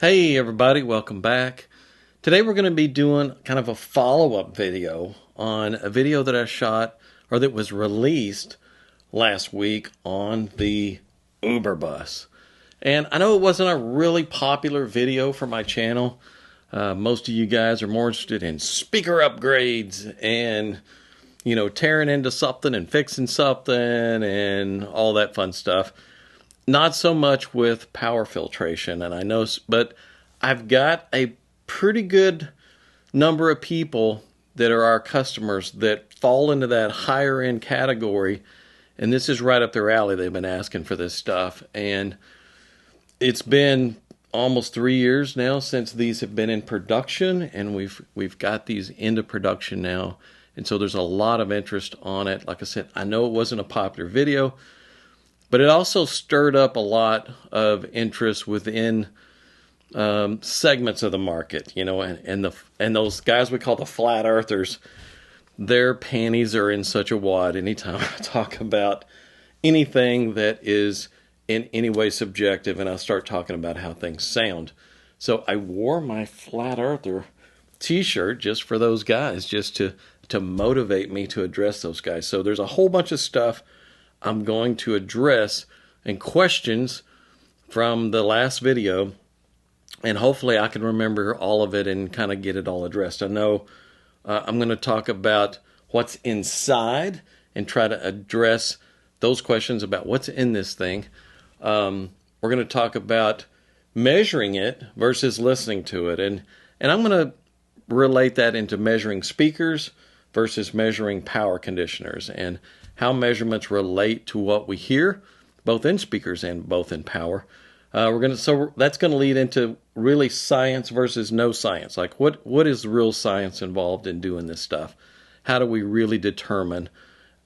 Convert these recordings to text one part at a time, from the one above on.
Hey everybody, welcome back. Today we're going to be doing kind of a follow-up video on a video that I shot or that was released last week on the Uber bus. And I know it wasn't a really popular video for my channel. Most of you guys are more interested in speaker upgrades and, tearing into something and fixing something and all that fun stuff. Not so much with power filtration, and I know, but I've got a pretty good number of people that are our customers that fall into that higher end category, and this is right up their alley. They've been asking for this stuff, and it's been almost 3 years now since these have been in production, and we've got these into production now, and so there's a lot of interest on it. Like I said, I know it wasn't a popular video, but it also stirred up a lot of interest within segments of the market, and those guys we call the flat earthers. Their panties are in such a wad anytime I talk about anything that is in any way subjective, and I start talking about how things sound. So I wore my flat earther t-shirt just for those guys, just to motivate me to address those guys. So there's a whole bunch of stuff I'm going to address and questions from the last video, and hopefully I can remember all of it and kind of get it all addressed. I know I'm going to talk about what's inside and try to address those questions about what's in this thing. We're going to talk about measuring it versus listening to it, and I'm going to relate that into measuring speakers versus measuring power conditioners, and how measurements relate to what we hear, both in speakers and both in power. So that's going to lead into really science versus no science. Like what is real science involved in doing this stuff? How do we really determine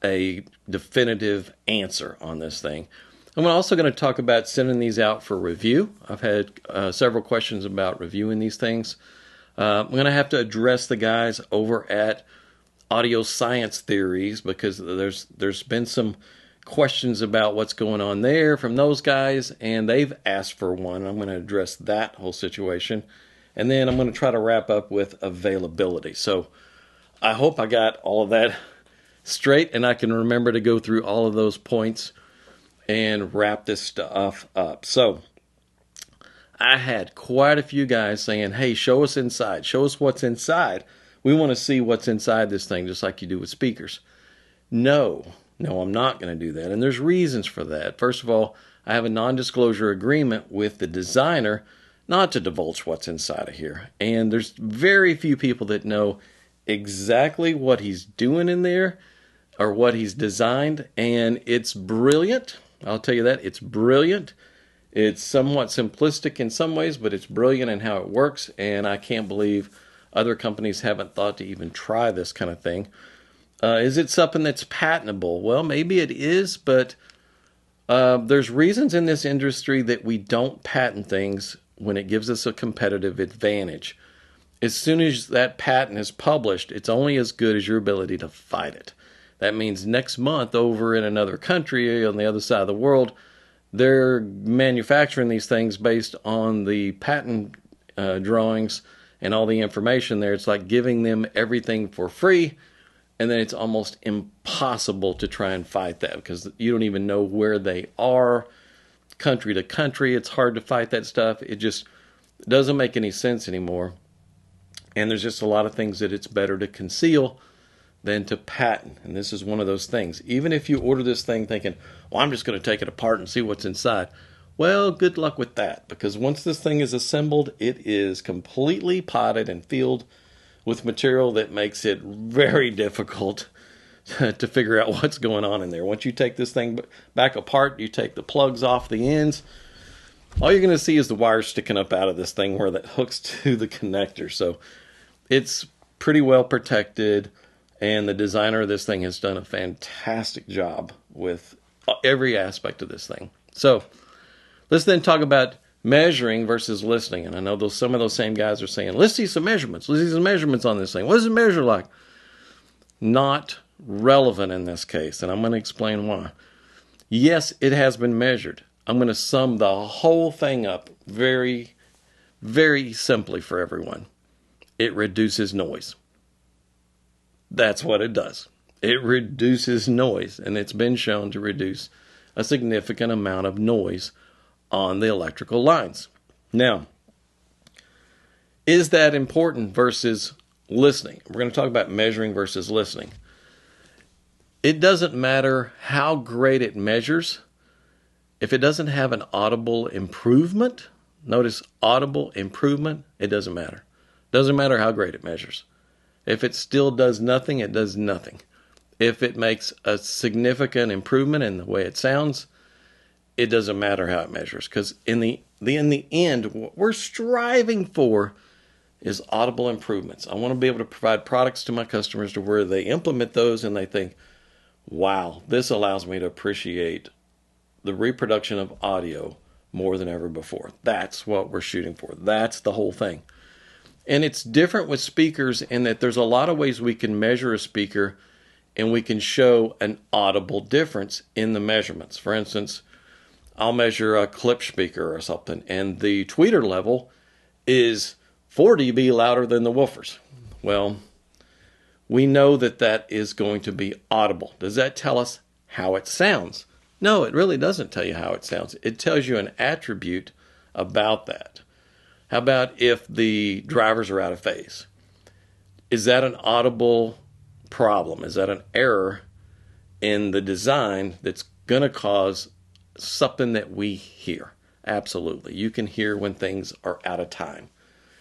a definitive answer on this thing? I'm also going to talk about sending these out for review. I've had several questions about reviewing these things. I'm going to have to address the guys over at Audio Science Theories, because there's been some questions about what's going on there from those guys, and they've asked for one. I'm going to address that whole situation, and then I'm going to try to wrap up with availability. So I hope I got all of that straight, and I can remember to go through all of those points and wrap this stuff up. So I had quite a few guys saying, hey, show us inside, show us what's inside. We want to see what's inside this thing, just like you do with speakers. No, I'm not going to do that. And there's reasons for that. First of all, I have a non-disclosure agreement with the designer not to divulge what's inside of here. And there's very few people that know exactly what he's doing in there or what he's designed. And it's brilliant. I'll tell you that. It's brilliant. It's somewhat simplistic in some ways, but it's brilliant in how it works. And I can't believe other companies haven't thought to even try this kind of thing. Is it something that's patentable? Well, maybe it is, but there's reasons in this industry that we don't patent things when it gives us a competitive advantage. As soon as that patent is published, it's only as good as your ability to fight it. That means next month over in another country on the other side of the world, they're manufacturing these things based on the patent drawings and all the information there. It's like giving them everything for free, and then it's almost impossible to try and fight that because you don't even know where they are, country to country. It's hard to fight that stuff. It just doesn't make any sense anymore. And there's just a lot of things that it's better to conceal than to patent. And this is one of those things. Even if you order this thing thinking, well, I'm just going to take it apart and see what's inside. Well, good luck with that, because once this thing is assembled, it is completely potted and filled with material that makes it very difficult to figure out what's going on in there. Once you take this thing back apart, you take the plugs off the ends, all you're going to see is the wires sticking up out of this thing where that hooks to the connector. So it's pretty well protected, and the designer of this thing has done a fantastic job with every aspect of this thing. So let's then talk about measuring versus listening. And I know some of those same guys are saying, let's see some measurements. Let's see some measurements on this thing. What does it measure like? Not relevant in this case, and I'm going to explain why. Yes, it has been measured. I'm going to sum the whole thing up very, very simply for everyone, it reduces noise. That's what it does. It reduces noise, and it's been shown to reduce a significant amount of noise on the electrical lines. Now, is that important versus listening? We're going to talk about measuring versus listening. It doesn't matter how great it measures. If it doesn't have an audible improvement, notice audible improvement, it doesn't matter. Doesn't matter how great it measures. If it still does nothing, it does nothing. If it makes a significant improvement in the way it sounds, it doesn't matter how it measures. Because in the end, what we're striving for is audible improvements. I want to be able to provide products to my customers to where they implement those and they think, wow, this allows me to appreciate the reproduction of audio more than ever before. That's what we're shooting for. That's the whole thing. And it's different with speakers in that there's a lot of ways we can measure a speaker and we can show an audible difference in the measurements. For instance, I'll measure a clip speaker or something, and the tweeter level is 4 dB louder than the woofers. Well, we know that that is going to be audible. Does that tell us how it sounds? No, it really doesn't tell you how it sounds. It tells you an attribute about that. How about if the drivers are out of phase? Is that an audible problem? Is that an error in the design that's going to cause something that we hear? Absolutely. You can hear when things are out of time,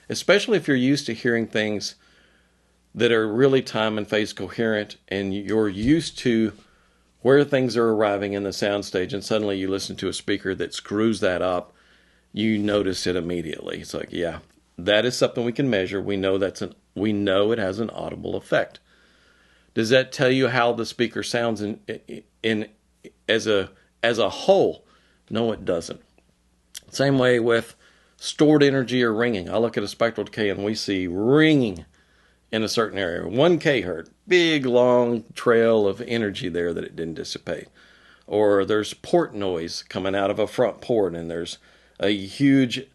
especially if you're used to hearing things that are really time and phase coherent and you're used to where things are arriving in the sound stage, and suddenly you listen to a speaker that screws that up. You notice it immediately. It's like, yeah, that is something we can measure. We know it has an audible effect. Does that tell you how the speaker sounds in as a whole? No, it doesn't. Same way with stored energy or ringing. I look at a spectral decay and we see ringing in a certain area. 1 kHz, big long trail of energy there that it didn't dissipate. Or there's port noise coming out of a front port and there's a huge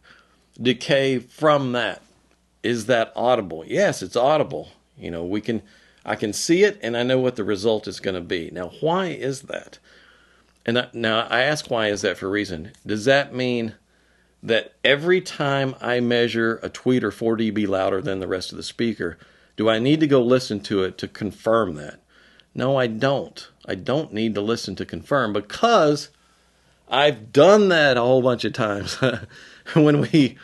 decay from that. Is that audible? Yes, it's audible. You know, I can see it and I know what the result is going to be. Now, why is that? And I ask why is that for a reason. Does that mean that every time I measure a tweeter 4 dB louder than the rest of the speaker, do I need to go listen to it to confirm that? No, I don't. I don't need to listen to confirm because I've done that a whole bunch of times. When we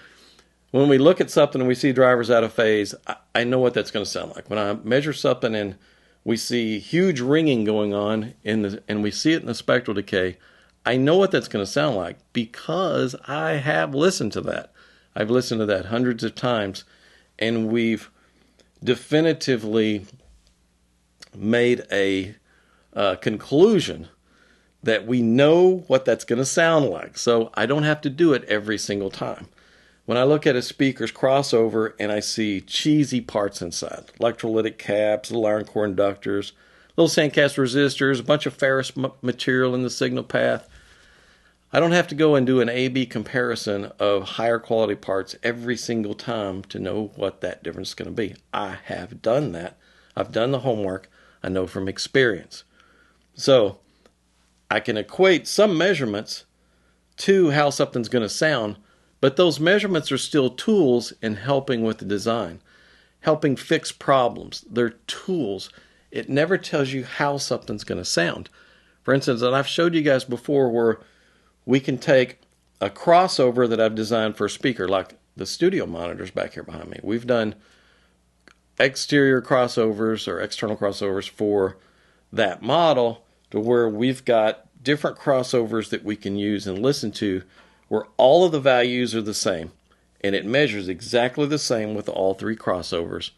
look at something and we see drivers out of phase, I know what that's going to sound like. When I measure something and we see huge ringing going on and we see it in the spectral decay, I know what that's going to sound like because I have listened to that. I've listened to that hundreds of times, and we've definitively made a conclusion that we know what that's going to sound like. So I don't have to do it every single time. When I look at a speaker's crossover and I see cheesy parts inside, electrolytic caps, little iron core inductors, little sandcast resistors, a bunch of ferrous material in the signal path, I don't have to go and do an A-B comparison of higher quality parts every single time to know what that difference is going to be. I have done that. I've done the homework. I know from experience. So I can equate some measurements to how something's going to sound, but those measurements are still tools in helping with the design, helping fix problems. They're tools. It never tells you how something's going to sound. For instance, and I've showed you guys before where we can take a crossover that I've designed for a speaker, like the studio monitors back here behind me. We've done exterior crossovers or external crossovers for that model to where we've got different crossovers that we can use and listen to where all of the values are the same. And it measures exactly the same with all 3 crossovers,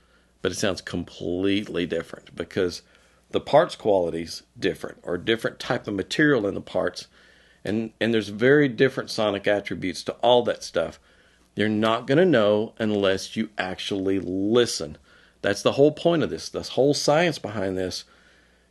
but it sounds completely different because the parts quality's different or different type of material in the parts. And there's very different sonic attributes to all that stuff. You're not going to know unless you actually listen. That's the whole point of this. This whole science behind this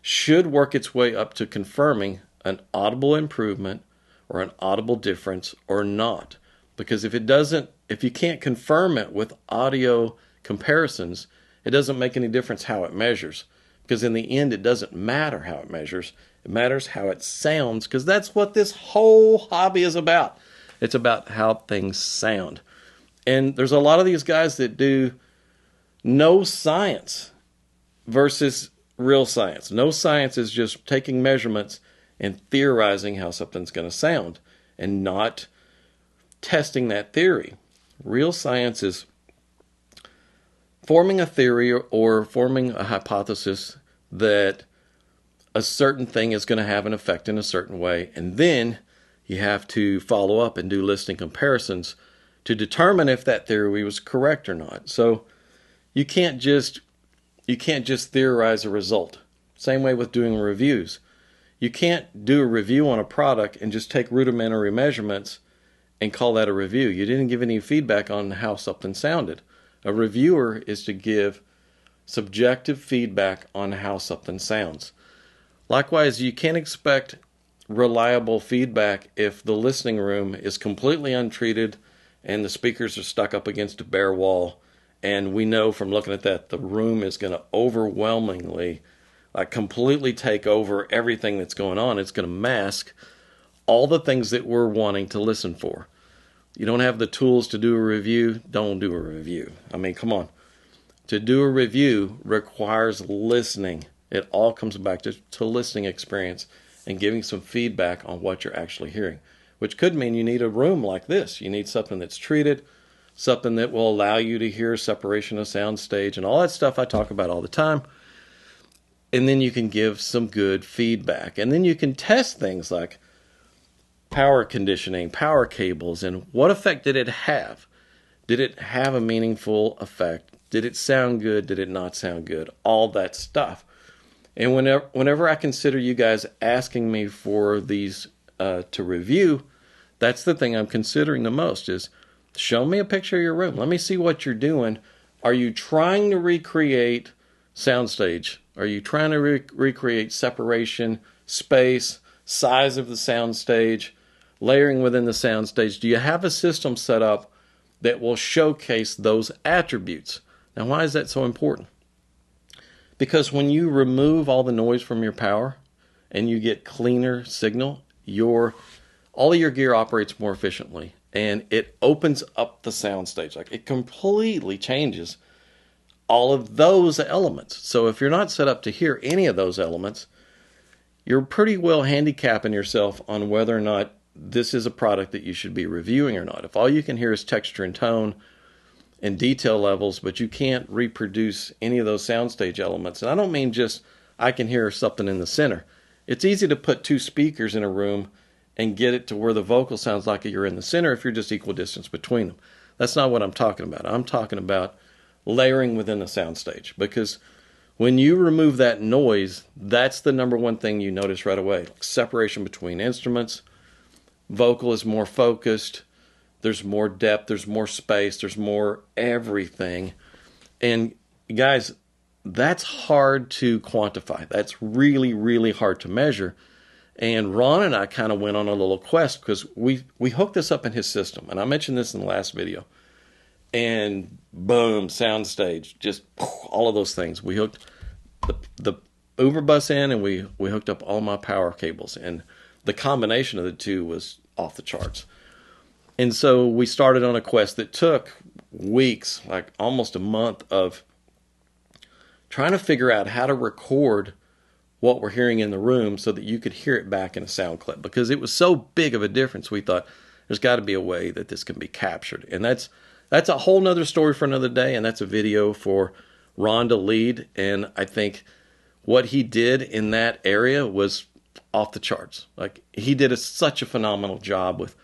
should work its way up to confirming an audible improvement or an audible difference or not. Because if it doesn't if you can't confirm it with audio comparisons, it doesn't make any difference how it measures. Because in the end, it doesn't matter how it measures. It matters how it sounds, because that's what this whole hobby is about. It's about how things sound. And there's a lot of these guys that do no science versus real science. No science is just taking measurements and theorizing how something's going to sound and not testing that theory. Real science is forming a theory or forming a hypothesis that a certain thing is going to have an effect in a certain way, and then you have to follow up and do listening comparisons to determine if that theory was correct or not. So you can't just theorize a result. Same way with doing reviews. You can't do a review on a product and just take rudimentary measurements and call that a review. You didn't give any feedback on how something sounded. A reviewer is to give subjective feedback on how something sounds. Likewise, you can't expect reliable feedback if the listening room is completely untreated and the speakers are stuck up against a bare wall. And we know from looking at that, the room is going to overwhelmingly, completely take over everything that's going on. It's going to mask all the things that we're wanting to listen for. You don't have the tools to do a review, don't do a review. I mean, come on. To do a review requires listening. It all comes back to listening experience and giving some feedback on what you're actually hearing, which could mean you need a room like this. You need something that's treated, something that will allow you to hear separation of sound stage and all that stuff I talk about all the time. And then you can give some good feedback. And then you can test things like power conditioning, power cables, and what effect did it have? Did it have a meaningful effect? Did it sound good? Did it not sound good? All that stuff. And whenever I consider you guys asking me for these to review, that's the thing I'm considering the most is show me a picture of your room. Let me see what you're doing. Are you trying to recreate soundstage? Are you trying to recreate separation, space, size of the soundstage, layering within the soundstage? Do you have a system set up that will showcase those attributes? Now, why is that so important? Because when you remove all the noise from your power and you get cleaner signal, all of your gear operates more efficiently, and it opens up the soundstage. It completely changes all of those elements. So if you're not set up to hear any of those elements, you're pretty well handicapping yourself on whether or not this is a product that you should be reviewing or not. If all you can hear is texture and tone and detail levels, but you can't reproduce any of those soundstage elements, and I don't mean just I can hear something in the center. It's easy to put two speakers in a room and get it to where the vocal sounds like you're in the center if you're just equal distance between them. That's not what I'm talking about. I'm talking about layering within the soundstage, because when you remove that noise, that's the number one thing you notice right away. Separation between instruments, vocal is more focused, there's more depth, there's more space, there's more everything. And guys, that's hard to quantify. That's really, really hard to measure. And Ron and I kind of went on a little quest because we hooked this up in his system. And I mentioned this in the last video. And boom, soundstage, just all of those things. We hooked the Uber bus in, and we hooked up all my power cables. And the combination of the two was off the charts. And so we started on a quest that took weeks, like almost a month, of trying to figure out how to record what we're hearing in the room so that you could hear it back in a sound clip. Because it was so big of a difference, we thought there's got to be a way that this can be captured. And that's a whole nother story for another day, and that's a video for Ron to lead. And I think what he did in that area was off the charts. He did such a phenomenal job with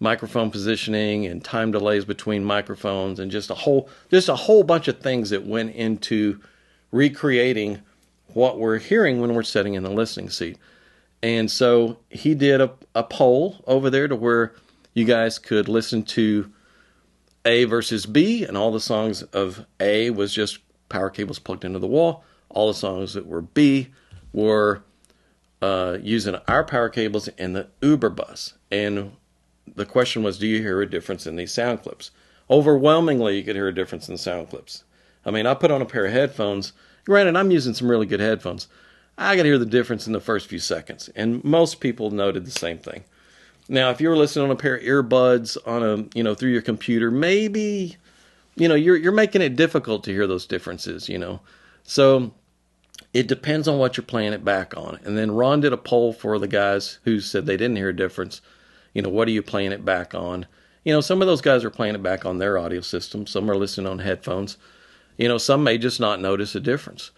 microphone positioning and time delays between microphones, and just a whole bunch of things that went into recreating what we're hearing when we're sitting in the listening seat. And so he did a poll over there to where you guys could listen to A versus B, and all the songs of A was just power cables plugged into the wall. All the songs that were B were using our power cables in the Uber bus. And the question was, do you hear a difference in these sound clips? Overwhelmingly, you could hear a difference in sound clips. I mean, I put on a pair of headphones. Granted, I'm using some really good headphones. I could hear the difference in the first few seconds, and most people noted the same thing. Now, if you were listening on a pair of earbuds on through your computer, maybe, you're making it difficult to hear those differences, So it depends on what you're playing it back on. And then Ron did a poll for the guys who said they didn't hear a difference. What are you playing it back on? Some of those guys are playing it back on their audio system. Some are listening on headphones. Some may just not notice a difference.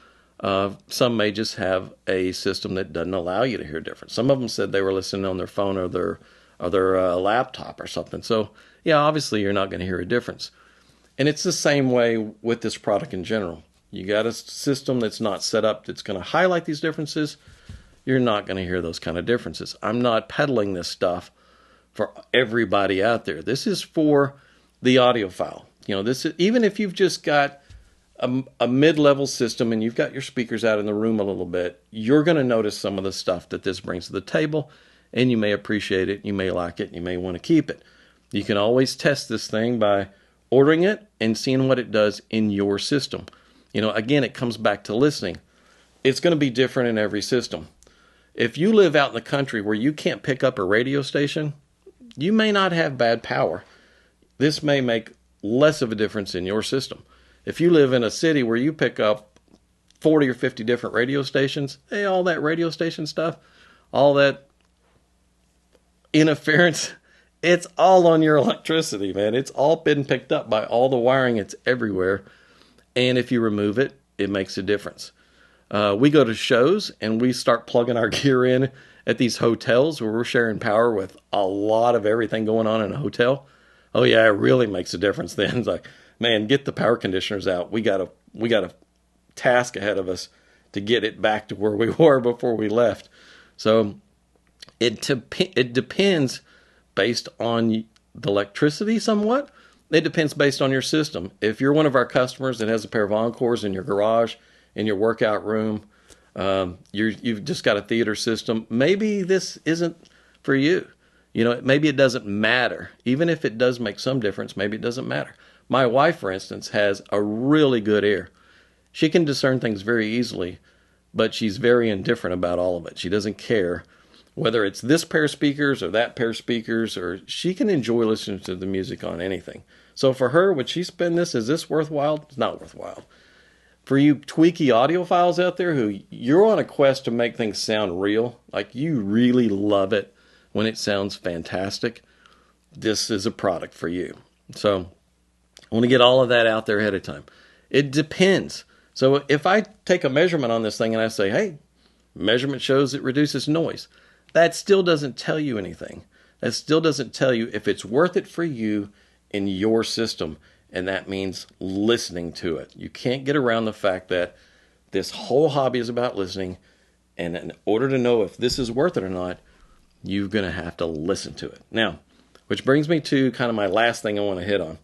Some may just have a system that doesn't allow you to hear a difference. Some of them said they were listening on their phone or their laptop or something. So, yeah, obviously you're not going to hear a difference. And it's the same way with this product in general. You got a system that's not set up that's going to highlight these differences, you're not going to hear those kind of differences. I'm not peddling this stuff for everybody out there. This is for the audiophile. This is, even if you've just got a mid-level system and you've got your speakers out in the room a little bit, you're going to notice some of the stuff that this brings to the table, and you may appreciate it, you may like it, and you may want to keep it. You can always test this thing by ordering it and seeing what it does in your system. Again, it comes back to listening. It's going to be different in every system. If you live out in the country where you can't pick up a radio station, you may not have bad power. This may make less of a difference in your system. If you live in a city where you pick up 40 or 50 different radio stations, all that radio station stuff, all that interference, it's all on your electricity, man. It's all been picked up by all the wiring. It's everywhere. And if you remove it, it makes a difference. We go to shows and we start plugging our gear in at these hotels where we're sharing power with a lot of everything going on in a hotel. Oh yeah, it really makes a difference then. It's like, man, get the power conditioners out. We got a task ahead of us to get it back to where we were before we left. So it depends based on the electricity somewhat. It depends based on your system. If you're one of our customers that has a pair of Encores in your garage, in your workout room, you've just got a theater system, maybe this isn't for you. Maybe it doesn't matter. Even if it does make some difference, maybe it doesn't matter. My wife, for instance, has a really good ear. She can discern things very easily, but she's very indifferent about all of it. She doesn't care whether it's this pair of speakers or that pair of speakers, or she can enjoy listening to the music on anything. So for her, would she spend this? Is this worthwhile? It's not worthwhile. For you tweaky audiophiles out there who you're on a quest to make things sound real, like you really love it when it sounds fantastic, this is a product for you. So I want to get all of that out there ahead of time. It depends. So if I take a measurement on this thing and I say, hey, measurement shows it reduces noise, that still doesn't tell you anything. That still doesn't tell you if it's worth it for you in your system. And that means listening to it. You can't get around the fact that this whole hobby is about listening. And in order to know if this is worth it or not, you're going to have to listen to it. Now, which brings me to kind of my last thing I want to hit on.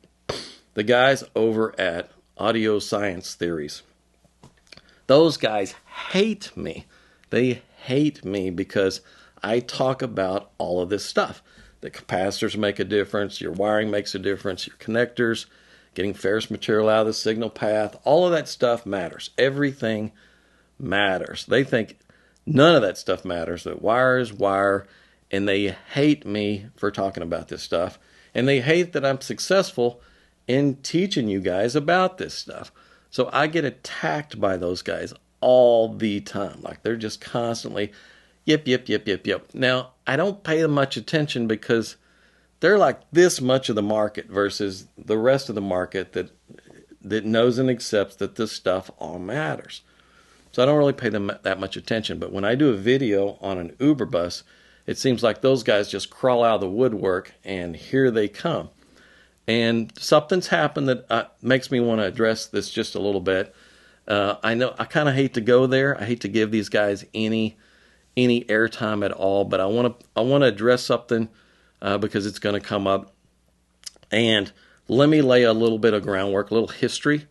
The guys over at Audio Science Theories. Those guys hate me. They hate me because I talk about all of this stuff. The capacitors make a difference. Your wiring makes a difference. Your connectors, getting ferrous material out of the signal path, all of that stuff matters. Everything matters. They think none of that stuff matters. That wire is wire, and they hate me for talking about this stuff. And they hate that I'm successful in teaching you guys about this stuff. So I get attacked by those guys all the time. Like they're just constantly, yep. Now, I don't pay them much attention because they're like this much of the market versus the rest of the market that knows and accepts that this stuff all matters. So I don't really pay them that much attention. But when I do a video on an Uber bus, it seems like those guys just crawl out of the woodwork and here they come. And something's happened that makes me want to address this just a little bit. I know I kind of hate to go there. I hate to give these guys any airtime at all, but I want to address something because it's going to come up. And let me lay a little bit of groundwork, a little history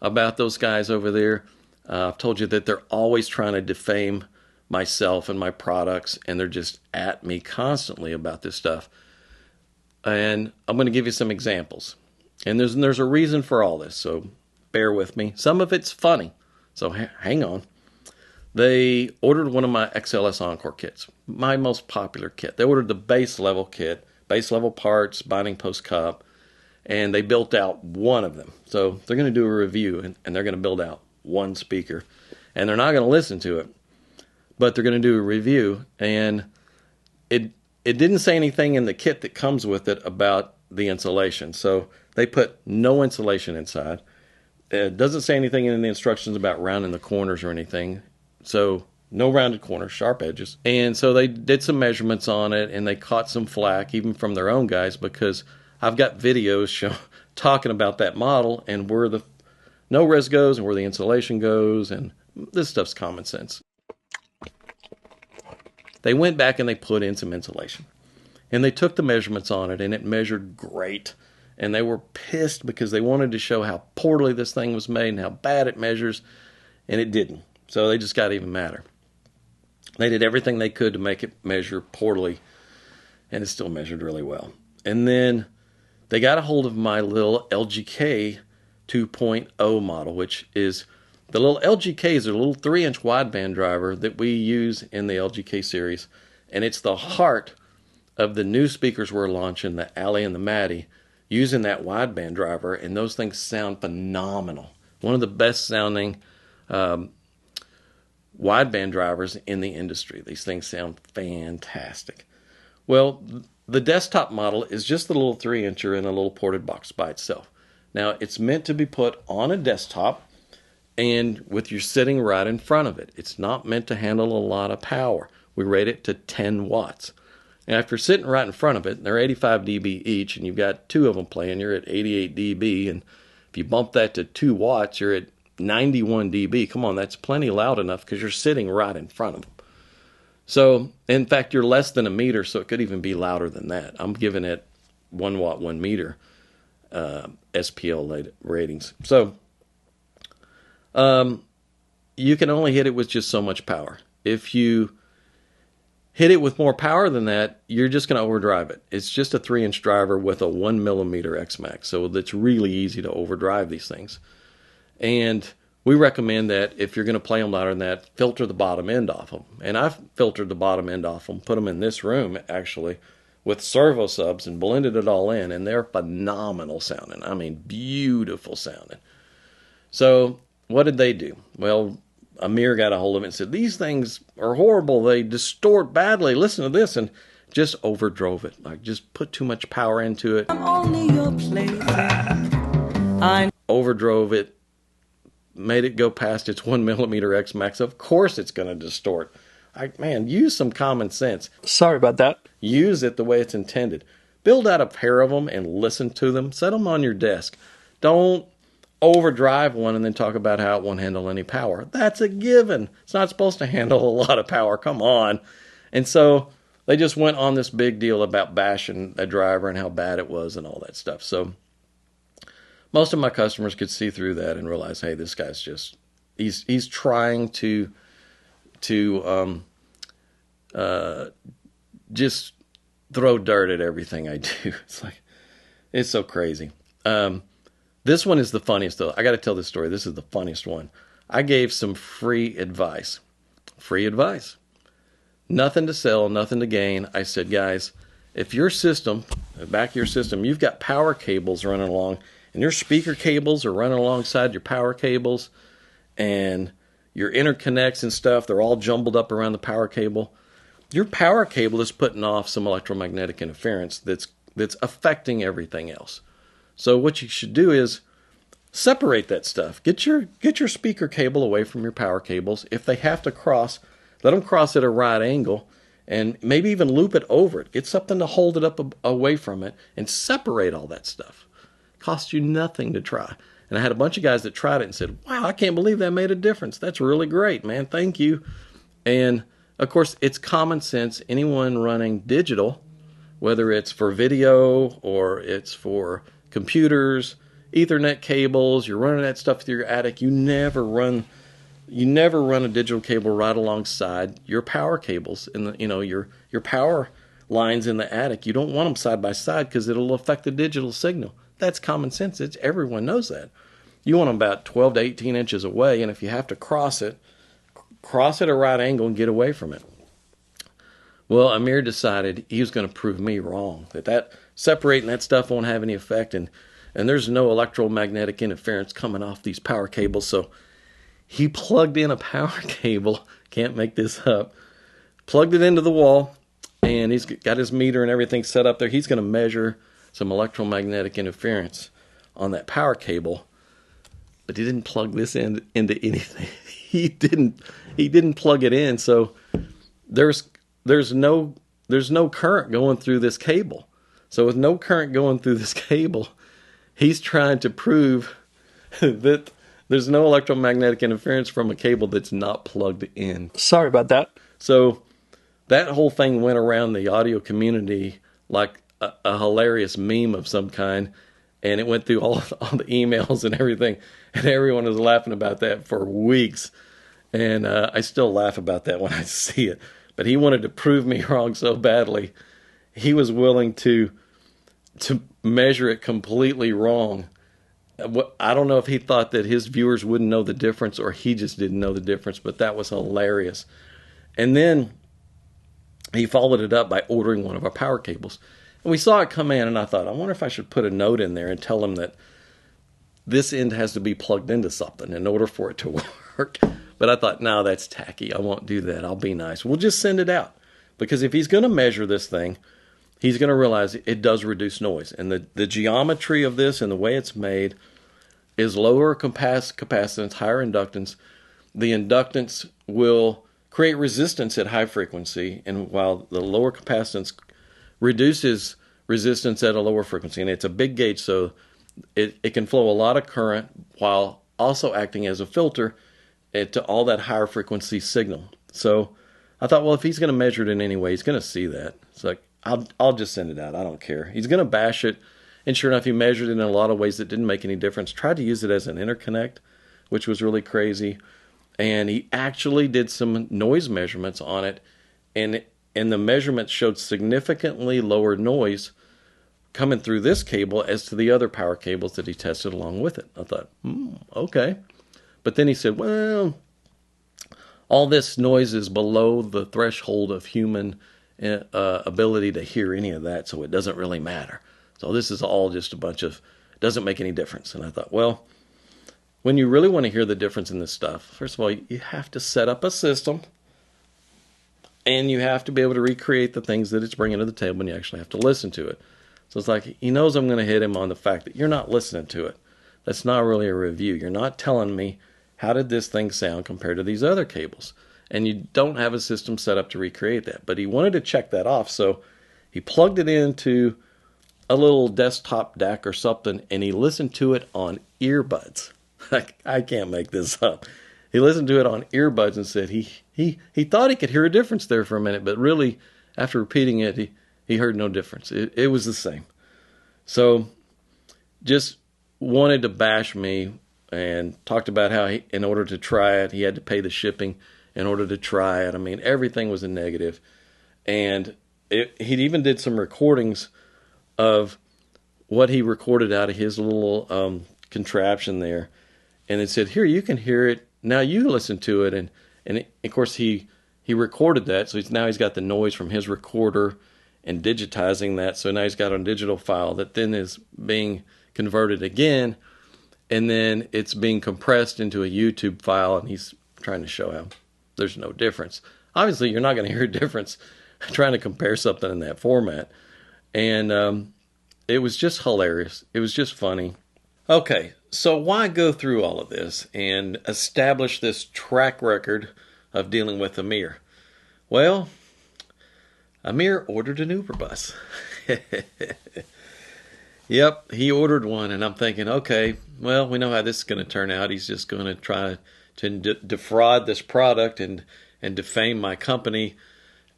about those guys over there. I've told you that they're always trying to defame myself and my products, and they're just at me constantly about this stuff. And I'm going to give you some examples. And there's a reason for all this, so bear with me. Some of it's funny, so hang on. They ordered one of my XLS Encore kits, my most popular kit. They ordered the base level kit, base level parts, binding post cup, and they built out one of them. So they're going to do a review, and they're going to build out one speaker. And they're not going to listen to it, but they're going to do a review. And it didn't say anything in the kit that comes with it about the insulation. So they put no insulation inside. It doesn't say anything in the instructions about rounding the corners or anything. So no rounded corners, sharp edges. And so they did some measurements on it, and they caught some flack even from their own guys, because I've got videos talking about that model and where the no res goes and where the insulation goes, and this stuff's common sense. They went back and they put in some insulation, and they took the measurements on it, and it measured great. And they were pissed because they wanted to show how poorly this thing was made and how bad it measures, and it didn't. So they just got even madder. They did everything they could to make it measure poorly, and it still measured really well. And then they got a hold of my little LGK 2.0 model, which is the little LGKs are a little 3-inch wideband driver that we use in the LGK series, and it's the heart of the new speakers we're launching, the Alley and the Maddie, using that wideband driver, and those things sound phenomenal. One of the best sounding wideband drivers in the industry. These things sound fantastic. Well, the desktop model is just the little 3-incher in a little ported box by itself. Now, it's meant to be put on a desktop and with you sitting right in front of it. It's not meant to handle a lot of power. We rate it to 10 watts. Now, if you're sitting right in front of it, they're 85 dB each, and you've got two of them playing, you're at 88 dB, and if you bump that to 2 watts, you're at 91 dB. Come on, that's plenty loud enough because you're sitting right in front of them. So, in fact, you're less than a meter, so it could even be louder than that. I'm giving it 1 watt, 1 meter SPL ratings. So, you can only hit it with just so much power. If you hit it with more power than that, you're just going to overdrive it. It's just a 3-inch driver with a 1 millimeter X-Max, so it's really easy to overdrive these things. And we recommend that if you're going to play them louder than that, filter the bottom end off them. And I've filtered the bottom end off them, put them in this room, actually, with servo subs and blended it all in, and they're phenomenal sounding. I mean, beautiful sounding. So what did they do? Well, Amir got a hold of it and said, these things are horrible. They distort badly. Listen to this. And just overdrove it. Like, just put too much power into it. I'm only your plaything. Overdrove it. Made it go past its 1 millimeter X-Max. Of course it's going to distort. Man, use some common sense. Sorry about that. Use it the way it's intended. Build out a pair of them and listen to them. Set them on your desk. Don't overdrive one and then talk about how it won't handle any power. That's a given. It's not supposed to handle a lot of power. Come on. And so they just went on this big deal about bashing a driver and how bad it was and all that stuff. So most of my customers could see through that and realize, hey, this guy's just, he's trying to just throw dirt at everything I do. It's like, it's so crazy. This one is the funniest, though. I got to tell this story. This is the funniest one. I gave some free advice. Free advice. Nothing to sell, nothing to gain. I said, guys, if your system, back of your system, you've got power cables running along, and your speaker cables are running alongside your power cables, and your interconnects and stuff, they're all jumbled up around the power cable. Your power cable is putting off some electromagnetic interference that's affecting everything else. So what you should do is separate that stuff. Get your speaker cable away from your power cables. If they have to cross, let them cross at a right angle, and maybe even loop it over it. Get something to hold it up away from it, and separate all that stuff. Costs you nothing to try. And I had a bunch of guys that tried it and said, wow, I can't believe that made a difference. That's really great, man. Thank you. And, of course, it's common sense. Anyone running digital, whether it's for video or it's for computers, Ethernet cables, you're running that stuff through your attic, you never run a digital cable right alongside your power cables in the, your power lines in the attic. You don't want them side by side because it'll affect the digital signal. that's common sense. Everyone knows that. You want them about 12 to 18 inches away, and if you have to cross it at a right angle and get away from it. Well, Amir decided he was going to prove me wrong, that separating that stuff won't have any effect, and there's no electromagnetic interference coming off these power cables. So he plugged in a power cable, can't make this up, plugged it into the wall, and he's got his meter and everything set up there. He's going to measure some electromagnetic interference on that power cable, but he didn't plug this into anything. He didn't plug it in, so there's no current going through this cable. So with no current going through this cable, he's trying to prove that there's no electromagnetic interference from a cable that's not plugged in. Sorry about that. So that whole thing went around the audio community like a hilarious meme of some kind, and it went through all the emails and everything, and everyone was laughing about that for weeks. And I still laugh about that when I see it. But he wanted to prove me wrong so badly, he was willing to measure it completely wrong. I don't know if he thought that his viewers wouldn't know the difference, or he just didn't know the difference, but that was hilarious. And then he followed it up by ordering one of our power cables. And we saw it come in, and I thought, I wonder if I should put a note in there and tell him that this end has to be plugged into something in order for it to work. But I thought, no, that's tacky. I won't do that. I'll be nice. We'll just send it out. Because if he's going to measure this thing, he's going to realize it does reduce noise. And the geometry of this and the way it's made is lower capacitance, higher inductance. The inductance will create resistance at high frequency, and while the lower capacitance reduces resistance at a lower frequency. And it's a big gauge, so it can flow a lot of current while also acting as a filter to all that higher frequency signal. So I thought, well, if he's going to measure it in any way, he's going to see that. It's like, I'll just send it out. I don't care. He's going to bash it. And sure enough, he measured it in a lot of ways that didn't make any difference. Tried to use it as an interconnect, which was really crazy. And he actually did some noise measurements on it. And the measurements showed significantly lower noise coming through this cable as to the other power cables that he tested along with it. I thought, okay. But then he said, well, all this noise is below the threshold of human ability to hear any of that, so it doesn't really matter. So this is all just a bunch of, doesn't make any difference. And I thought, well, when you really want to hear the difference in this stuff, first of all, you have to set up a system, and you have to be able to recreate the things that it's bringing to the table, and you actually have to listen to it. So it's like, he knows I'm going to hit him on the fact that you're not listening to it. That's not really a review. You're not telling me, how did this thing sound compared to these other cables? And you don't have a system set up to recreate that. But he wanted to check that off, so he plugged it into a little desktop DAC or something, and he listened to it on earbuds. I can't make this up. He listened to it on earbuds and said he thought he could hear a difference there for a minute, but really, after repeating it, he heard no difference. It was the same. So, just wanted to bash me and talked about how in order to try it, he had to pay the shipping in order to try it. I mean, everything was a negative. And he even did some recordings of what he recorded out of his little contraption there. And it said, here, you can hear it. Now you listen to it. And of course, he recorded that. So now he's got the noise from his recorder and digitizing that. So now he's got a digital file that then is being converted again. And then it's being compressed into a YouTube file. And he's trying to show how there's no difference. Obviously, you're not going to hear a difference trying to compare something in that format. And it was just hilarious. It was just funny. Okay, so why go through all of this and establish this track record of dealing with Amir? Well, Amir ordered an Uber bus. Yep, he ordered one, and I'm thinking, okay, well, we know how this is going to turn out. He's just going to try to defraud this product and defame my company.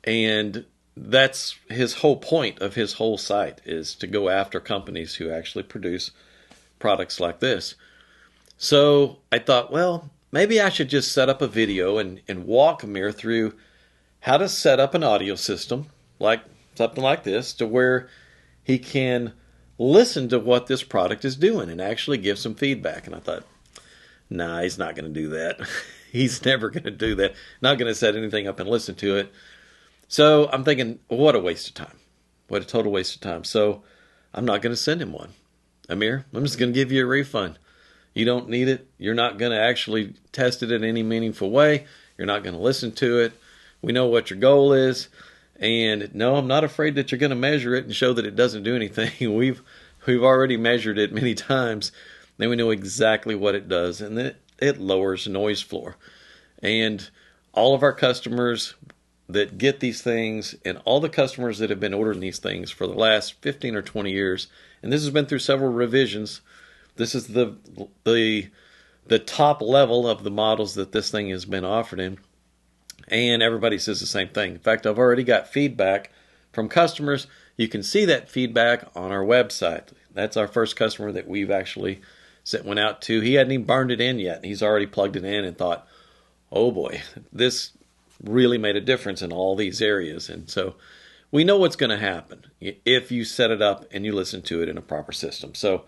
And that's his whole point of his whole site, is to go after companies who actually produce products like this. So I thought, well, maybe I should just set up a video and walk Amir through how to set up an audio system, like something like this, to where he can listen to what this product is doing and actually give some feedback. And I thought, nah, he's not going to do that. He's never going to do that. Not going to set anything up and listen to it. So I'm thinking, what a waste of time. What a total waste of time. So I'm not going to send him one. Amir, I'm just going to give you a refund. You don't need it. You're not going to actually test it in any meaningful way. You're not going to listen to it. We know what your goal is. And no, I'm not afraid that you're going to measure it and show that it doesn't do anything. We've already measured it many times. Then we know exactly what it does. And then it lowers noise floor. And all of our customers that get these things, and all the customers that have been ordering these things for the last 15 or 20 years, and this has been through several revisions. This is the top level of the models that this thing has been offered in. And everybody says the same thing. In fact, I've already got feedback from customers. You can see that feedback on our website. That's our first customer that we've actually sent one out to. He hadn't even burned it in yet. He's already plugged it in and thought, oh boy, this really made a difference in all these areas. And so we know what's going to happen if you set it up and you listen to it in a proper system. So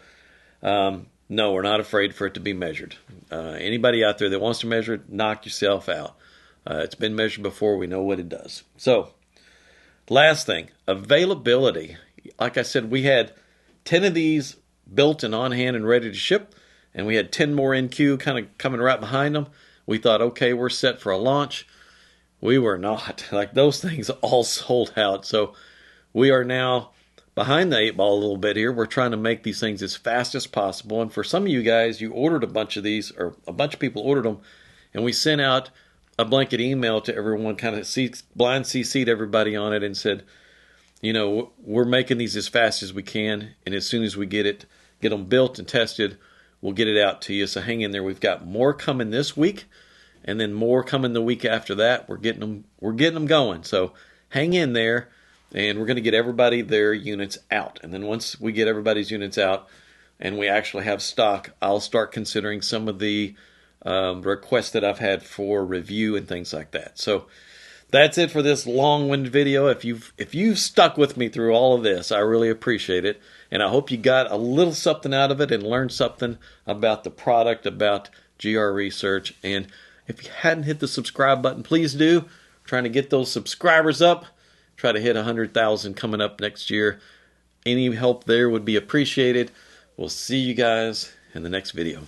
no, we're not afraid for it to be measured. Anybody out there that wants to measure it, knock yourself out. It's been measured before. We know what it does. So last thing, availability. Like I said, we had 10 of these built and on hand and ready to ship, and we had 10 more in queue kind of coming right behind them. We thought, okay, we're set for a launch. We were not. Like, those things all sold out. So we are now behind the 8 ball a little bit here. We're trying to make these things as fast as possible. And for some of you guys, you ordered a bunch of these, or a bunch of people ordered them, and we sent out a blanket email to everyone, kind of blind CC'd everybody on it and said, you know, we're making these as fast as we can, and as soon as we get them built and tested, we'll get it out to you. So hang in there. We've got more coming this week, and then more coming the week after that. We're getting them going. So hang in there, and we're going to get everybody their units out. And then once we get everybody's units out and we actually have stock, I'll start considering some of the requests that I've had for review and things like that. So that's it for this long-winded video. If you've stuck with me through all of this, I really appreciate it. And I hope you got a little something out of it and learned something about the product, about GR Research. And if you hadn't hit the subscribe button, please do. We're trying to get those subscribers up. Try to hit 100,000 coming up next year. Any help there would be appreciated. We'll see you guys in the next video.